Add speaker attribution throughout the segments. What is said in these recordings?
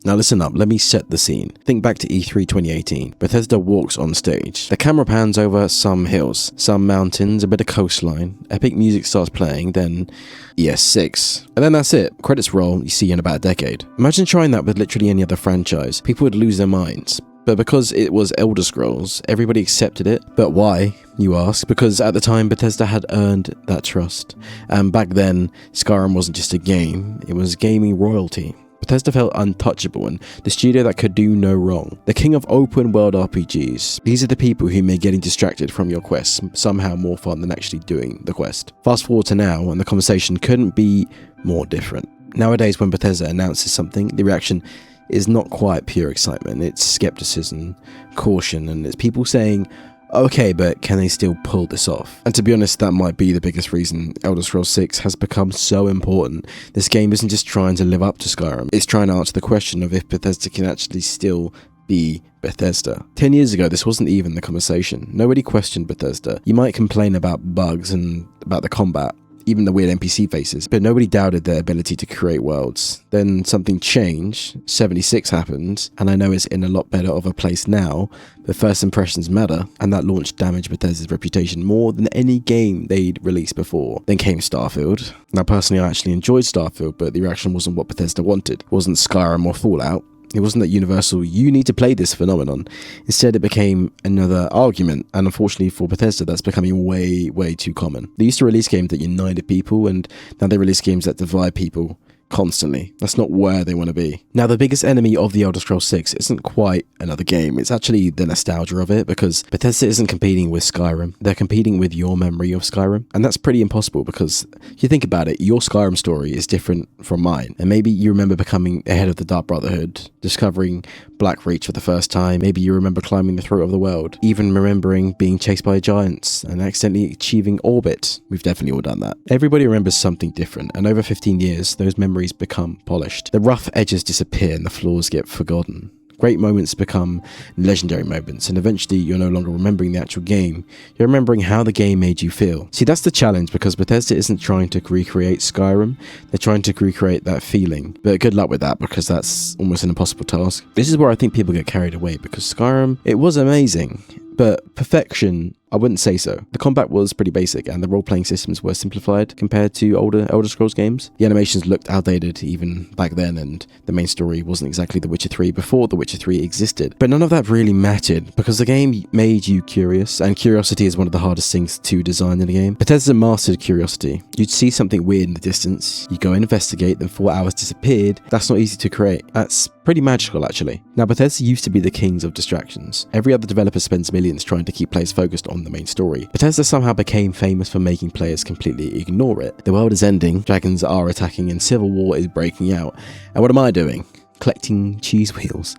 Speaker 1: Now listen up, let me set the scene. Think back to E3 2018. Bethesda walks on stage. The camera pans over some hills, some mountains, a bit of coastline. Epic music starts playing, then ES6. And then that's it. Credits roll, you see in about a decade. Imagine trying that with literally any other franchise. People would lose their minds. But because it was Elder Scrolls, everybody accepted it. But why, you ask? Because at the time, Bethesda had earned that trust. And back then, Skyrim wasn't just a game, it was gaming royalty. Bethesda felt untouchable and the studio that could do no wrong. The king of open world RPGs. These are the people who make getting distracted from your quest somehow more fun than actually doing the quest. Fast forward to now, and the conversation couldn't be more different. Nowadays, when Bethesda announces something, the reaction is not quite pure excitement. It's skepticism, caution, and it's people saying, okay, but can they still pull this off? And to be honest, that might be the biggest reason Elder Scrolls 6 has become so important. This game isn't just trying to live up to Skyrim, it's trying to answer the question of if Bethesda can actually still be Bethesda. 10 years ago, this wasn't even the conversation. Nobody questioned Bethesda. You might complain about bugs and about the combat, even the weird NPC faces, but nobody doubted their ability to create worlds. Then something changed, 76 happened, and I know it's in a lot better of a place now, but first impressions matter, and that launch damaged Bethesda's reputation more than any game they'd released before. Then came Starfield. Now personally, I actually enjoyed Starfield, but the reaction wasn't what Bethesda wanted. It wasn't Skyrim or Fallout. It wasn't that universal, you need to play this phenomenon. Instead, it became another argument, and unfortunately for Bethesda, that's becoming way too common. They used to release games that united people, and now they release games that divide people constantly. That's not where they want to be. Now, the biggest enemy of the Elder Scrolls 6 isn't quite another game. It's actually the nostalgia of it, because Bethesda isn't competing with Skyrim. They're competing with your memory of Skyrim. And that's pretty impossible, because if you think about it, your Skyrim story is different from mine. And maybe you remember becoming a head of the Dark Brotherhood, discovering Blackreach for the first time. Maybe you remember climbing the throat of the world, even remembering being chased by giants and accidentally achieving orbit. We've definitely all done that. Everybody remembers something different, and over 15 years, those memories become polished. The rough edges disappear and the flaws get forgotten. Great moments become legendary moments, and eventually you're no longer remembering the actual game, you're remembering how the game made you feel. See, that's the challenge, because Bethesda isn't trying to recreate Skyrim, they're trying to recreate that feeling. But good luck with that, because that's almost an impossible task. This is where I think people get carried away, because Skyrim, it was amazing, but perfection, I wouldn't say so. The combat was pretty basic, and the role-playing systems were simplified compared to older Elder Scrolls games. The animations looked outdated even back then, and the main story wasn't exactly The Witcher 3 before The Witcher 3 existed. But none of that really mattered, because the game made you curious, and curiosity is one of the hardest things to design in a game. Bethesda mastered curiosity. You'd see something weird in the distance, you go and investigate, then 4 hours disappeared. That's not easy to create. That's pretty magical, actually. Now, Bethesda used to be the kings of distractions. Every other developer spends millions trying to keep players focused on the main story. Bethesda somehow became famous for making players completely ignore it. The world is ending, dragons are attacking, and civil war is breaking out. And what am I doing? Collecting cheese wheels,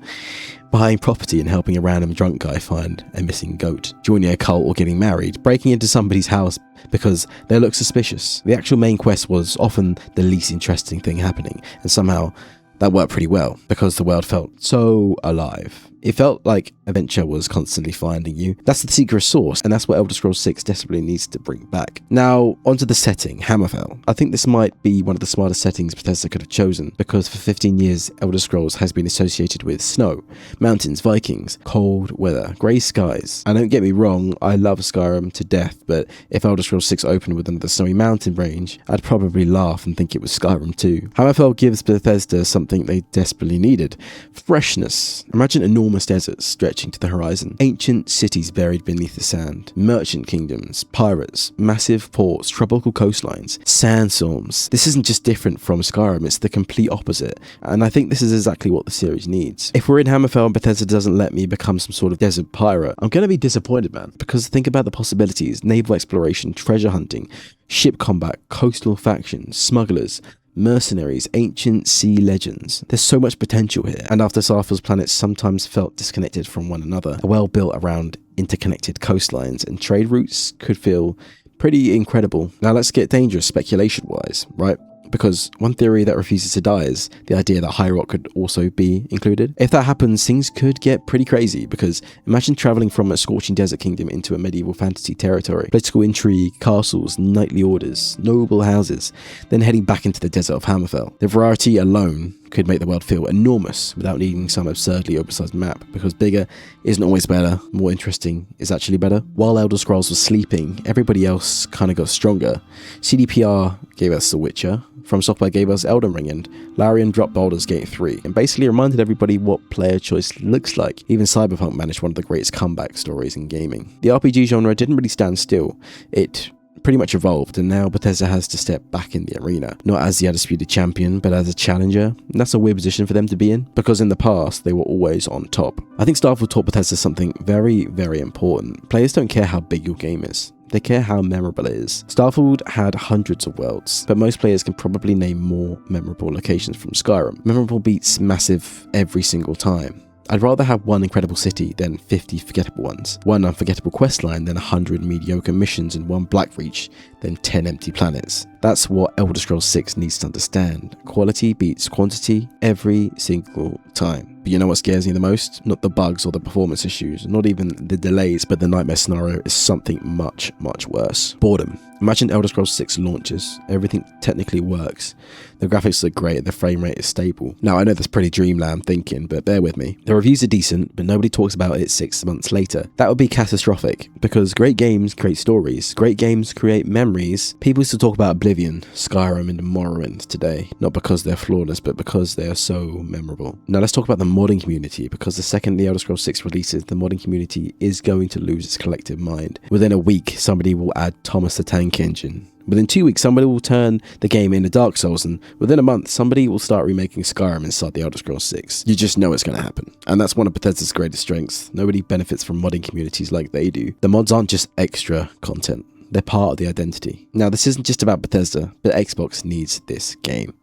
Speaker 1: buying property and helping a random drunk guy find a missing goat, joining a cult or getting married, breaking into somebody's house because they look suspicious. The actual main quest was often the least interesting thing happening, and somehow that worked pretty well, because the world felt so alive. It felt like adventure was constantly finding you. That's the secret sauce, and that's what Elder Scrolls 6 desperately needs to bring back. Now, onto the setting, Hammerfell. I think this might be one of the smartest settings Bethesda could have chosen, because for 15 years, Elder Scrolls has been associated with snow, mountains, Vikings, cold weather, grey skies. And don't get me wrong, I love Skyrim to death, but if Elder Scrolls 6 opened with another snowy mountain range, I'd probably laugh and think it was Skyrim too. Hammerfell gives Bethesda something they desperately needed: freshness. Imagine enormous deserts stretching to the horizon, ancient cities buried beneath the sand, merchant kingdoms, pirates, massive ports, tropical coastlines, sandstorms. This isn't just different from Skyrim, it's the complete opposite, and I think this is exactly what the series needs. If we're in Hammerfell and Bethesda doesn't let me become some sort of desert pirate, I'm gonna be disappointed, man, because think about the possibilities: naval exploration, treasure hunting, ship combat, coastal factions, smugglers, mercenaries, ancient sea legends. There's so much potential here, and after Starfield's planets sometimes felt disconnected from one another, a world built around interconnected coastlines and trade routes could feel pretty incredible. Now let's get dangerous speculation-wise, right? Because one theory that refuses to die is the idea that High Rock could also be included. If that happens, things could get pretty crazy, because imagine traveling from a scorching desert kingdom into a medieval fantasy territory. Political intrigue, castles, knightly orders, noble houses, then heading back into the desert of Hammerfell. The variety alone could make the world feel enormous without needing some absurdly oversized map, because bigger isn't always better, more interesting is actually better. While Elder Scrolls was sleeping, everybody else kind of got stronger. CDPR gave us The Witcher, From Software gave us Elden Ring, and Larian dropped Baldur's Gate 3, and basically reminded everybody what player choice looks like. Even Cyberpunk managed one of the greatest comeback stories in gaming. The RPG genre didn't really stand still. It pretty much evolved, and now Bethesda has to step back in the arena, not as the undisputed champion, but as a challenger. And that's a weird position for them to be in, because in the past, they were always on top. I think Starfield taught Bethesda something very, very important. Players don't care how big your game is. They care how memorable it is. Starfield had hundreds of worlds, but most players can probably name more memorable locations from Skyrim. Memorable beats massive every single time. I'd rather have one incredible city than 50 forgettable ones, one unforgettable questline than 100 mediocre missions, and one Blackreach than 10 empty planets. That's what Elder Scrolls 6 needs to understand. Quality beats quantity every single time. But you know what scares me the most? Not the bugs or the performance issues, not even the delays, but the nightmare scenario is something much, much worse. Boredom. Imagine Elder Scrolls 6 launches, everything technically works, the graphics look great, the frame rate is stable. Now I know that's pretty dreamland thinking, but bear with me. The reviews are decent, but nobody talks about it 6 months later. That would be catastrophic, because great games create stories, great games create memories. People used to talk about Oblivion, Skyrim and Morrowind today, not because they're flawless, but because they are so memorable. Now let's talk about the modding community, because the second the Elder Scrolls 6 releases, the modding community is going to lose its collective mind. Within a week, somebody will add Thomas the Tank Engine. Within 2 weeks, somebody will turn the game into Dark Souls, and within a month, somebody will start remaking Skyrim inside the Elder Scrolls 6. You just know it's going to happen. And that's one of Bethesda's greatest strengths. Nobody benefits from modding communities like they do. The mods aren't just extra content. They're part of the identity. Now, this isn't just about Bethesda, but Xbox needs this game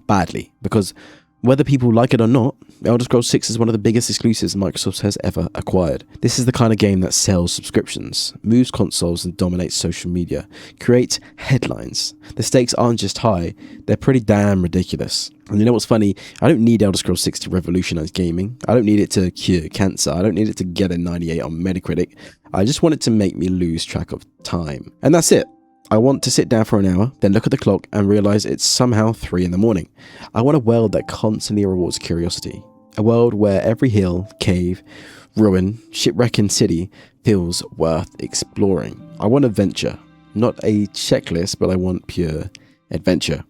Speaker 1: badly, because whether people like it or not, Elder Scrolls 6 is one of the biggest exclusives Microsoft has ever acquired. This is the kind of game that sells subscriptions, moves consoles and dominates social media, creates headlines. The stakes aren't just high, they're pretty damn ridiculous. And you know what's funny? I don't need Elder Scrolls 6 to revolutionize gaming. I don't need it to cure cancer. I don't need it to get a 98 on Metacritic. I just want it to make me lose track of time. And that's it. I want to sit down for an hour, then look at the clock and realize it's somehow 3 in the morning. I want a world that constantly rewards curiosity. A world where every hill, cave, ruin, shipwreck and city feels worth exploring. I want adventure. Not a checklist, but I want pure adventure.